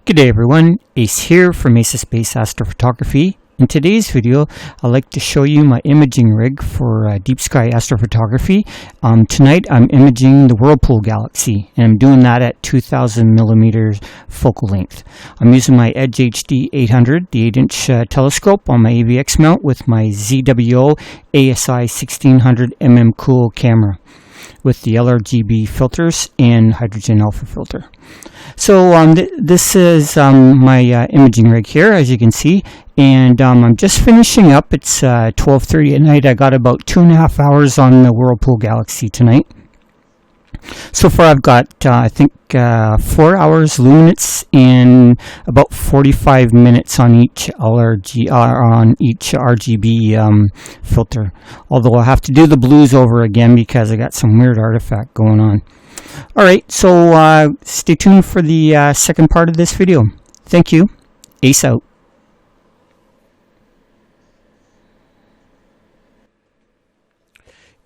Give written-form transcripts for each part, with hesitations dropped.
Good day everyone, Ace here from Ace Space Astrophotography. In today's video, I'd like to show you my imaging rig for deep sky astrophotography. Tonight I'm imaging the WhirlPool Galaxy, and I'm doing that at 2000 millimeters focal length. I'm using my Edge HD 800, the 8-inch telescope on my AVX mount with my ZWO ASI 1600 cool camera with the LRGB filters and hydrogen alpha filter. So this is my imaging rig here, as you can see, and I'm just finishing up. It's 12:30 at night. I got about 2.5 hours on the WhirlPool Galaxy tonight. So far I've got I think 4 hours luminance and about 45 minutes on each RGB filter. Although I'll have to do the blues over again because I got some weird artifact going on. Alright, so stay tuned for the second part of this video. Thank you. Ace out.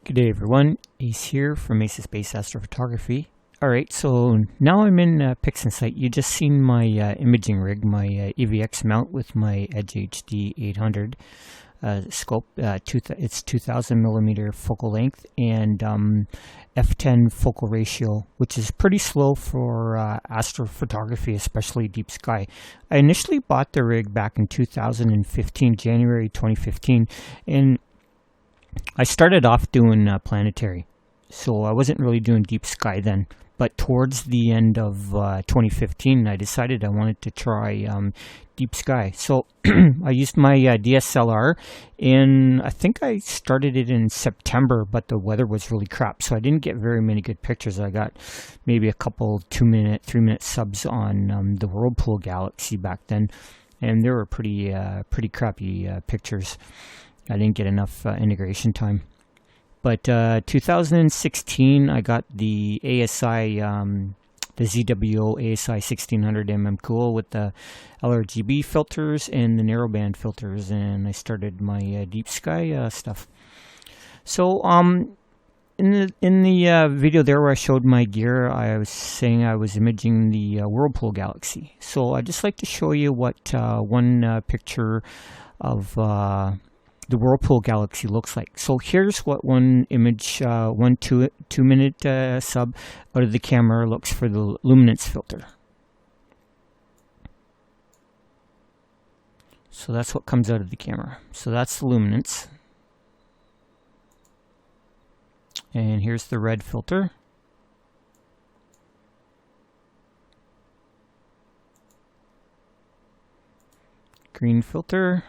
Good day everyone, Ace here from Ace Space Astrophotography. Alright, so now I'm in PixInsight. You just seen my imaging rig, my AVX mount with my Edge HD 800 scope. It's 2000 millimeter focal length and f10 focal ratio, which is pretty slow for astrophotography, especially deep sky. I initially bought the rig back in 2015, January 2015, and I started off doing planetary, so I wasn't really doing deep sky then. But towards the end of 2015, I decided I wanted to try deep sky. So I used my DSLR, and I think I started it in September, but the weather was really crap, so I didn't get very many good pictures. I got maybe a couple 2-minute, 3-minute subs on the WhirlPool Galaxy back then, and they were pretty crappy pictures. I didn't get enough integration time. But 2016, I got the ASI, the ZWO ASI 1600 cool with the LRGB filters and the narrowband filters, and I started my deep sky stuff. So in the video there where I showed my gear, I was saying I was imaging the WhirlPool Galaxy. So I'd just like to show you what one picture of the WhirlPool Galaxy looks like. So here's what one image, one 2-minute sub out of the camera looks for the luminance filter. So that's what comes out of the camera. So that's the luminance. And here's the red filter. Green filter.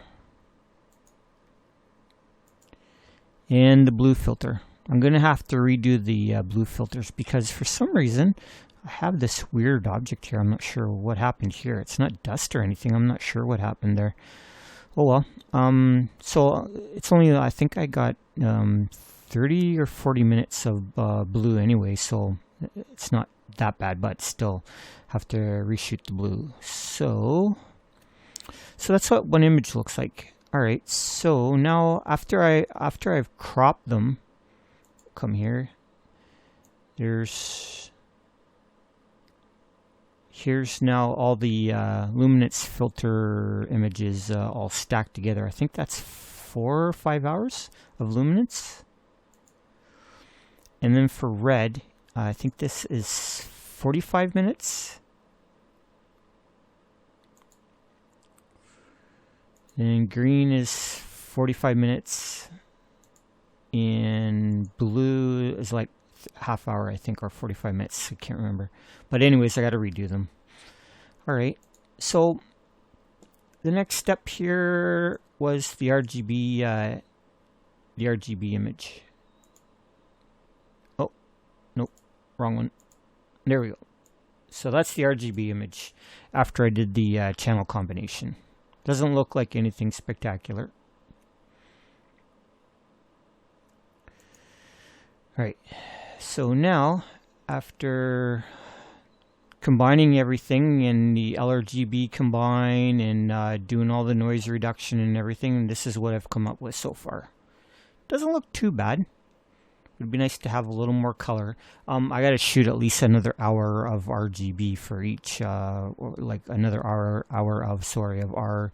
And the blue filter. I'm going to have to redo the blue filters because for some reason I have this weird object here. I'm not sure what happened here. It's not dust or anything. I'm not sure what happened there. Oh well. So it's only, I think I got 30 or 40 minutes of blue anyway, so it's not that bad, but still have to reshoot the blue. So that's what one image looks like. Alright, so now after I've cropped them, come here, here's now all the luminance filter images all stacked together. I think that's 4 or 5 hours of luminance. And then for red, I think this is 45 minutes. And green is 45 minutes, and blue is like half hour, I think, or 45 minutes. I can't remember. But anyways, I got to redo them. All right. So the next step here was the RGB image. Oh, nope, wrong one. There we go. So that's the RGB image after I did the channel combination. Doesn't look like anything spectacular. Alright, so now after combining everything in the LRGB combine and doing all the noise reduction and everything, this is what I've come up with so far. Doesn't look too bad. It would be nice to have a little more color. I got to shoot at least another hour of RGB for each, or like another hour of R,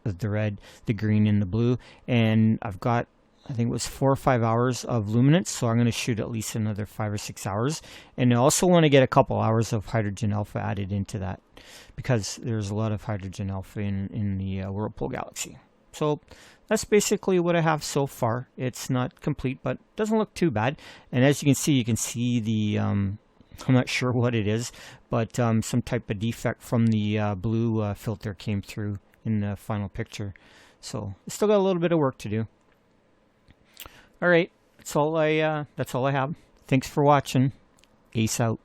the red, the green, and the blue. And I've got, I think it was 4 or 5 hours of luminance, so I'm going to shoot at least another 5 or 6 hours. And I also want to get a couple hours of hydrogen alpha added into that, because there's a lot of hydrogen alpha in the WhirlPool Galaxy. So that's basically what I have so far. It's not complete, but doesn't look too bad. And as you can see the, I'm not sure what it is, but some type of defect from the blue filter came through in the final picture. So it's still got a little bit of work to do. All right, that's all I have. Thanks for watching. Ace out.